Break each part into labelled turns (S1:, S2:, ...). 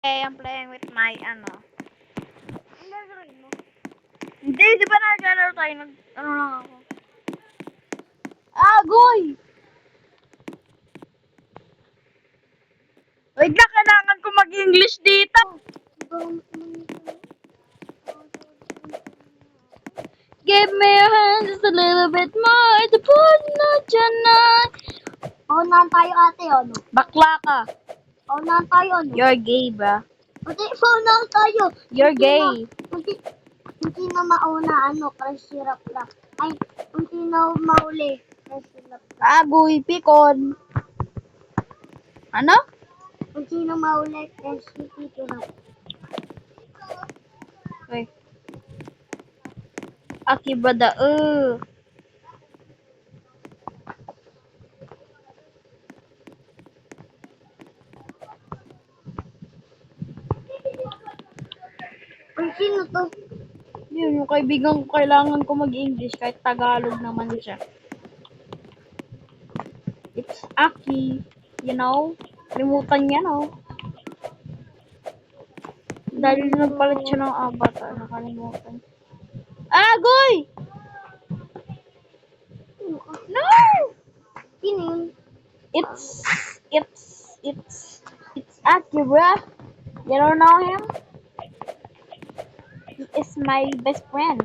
S1: Okay, I'm playing with my, Hindi, di ba naglalaro tayo? Ano lang ako? Agoy! Wait lang, kailangan ko mag-English dito. Give me your hand just a little bit more to put not your night.
S2: Paunahan tayo ate, ano?
S1: Bakla ka.
S2: Paunahan tayo, ano?
S1: You're gay, ba?
S2: Ate, paunahan tayo.
S1: You're gay.
S2: Hindi na mauna, ano, crush syrup lang. Ay, hindi na mauli, crush syrup lang.
S1: Agoy, pikon. Ano?
S2: Hindi na mauli, crush syrup.
S1: Wait. Akibada,
S2: Ay, sino to?
S1: Yun, yung kaibigan ko, kailangan ko mag-English kahit Tagalog naman siya. It's Aki, you know? Limutan niya, no? Dahil nagpalit siya ng avatar, nakalimutan. Agoy! No!
S2: Sino yun?
S1: It's Aki, bruh. You don't know him? He is my best friend.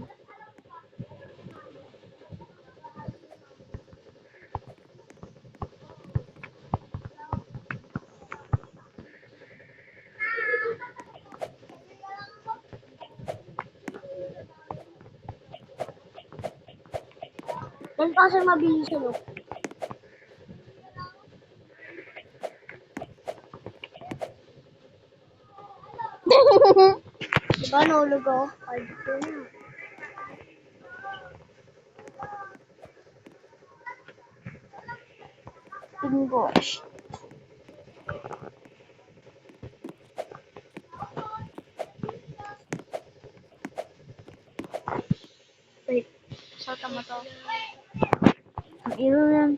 S2: Yan kasi mabilis yun, oh. Diba, nahulog ako? Ay, dito na.
S1: English. Wait, sota mo to. Ang ilo yan.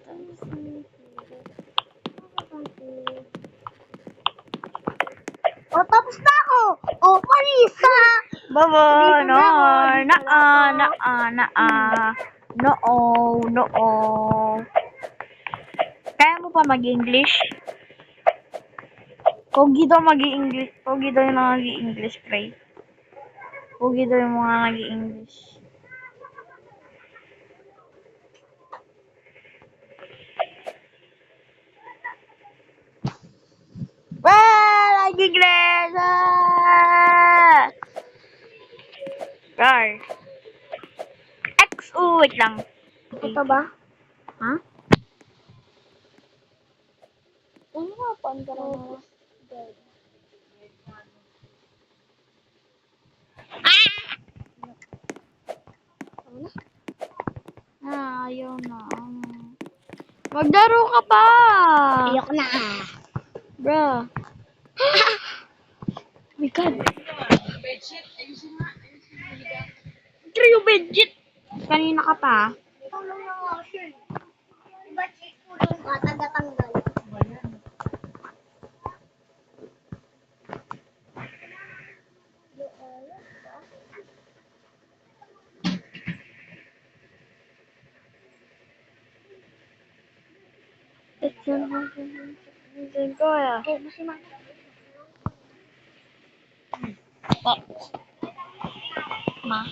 S2: Oh, tapos na ako! Oh, Marisa!
S1: Baba,
S2: Dito
S1: no,
S2: na ako, dito na ako.
S1: no. Kaya mo pa mag-English? Pogi daw mag-English. Pogi daw yung nag-English, pre. Pogi daw yung mga nag-English. Well, nag-English! Gar. Wait lang.
S2: Ito ba?
S1: Ha?
S2: Ano nga, panda na naman.
S1: Ayaw na. Maglaro ka pa!
S2: Ayoko na.
S1: Bruh. Oh my God. Trio Benjit! Kanina ka pa.
S2: Tulong ng lotion. Diba, tulong ka, taga-tanggal.
S1: Ko ya.
S2: Okay, basi man.
S1: Ma.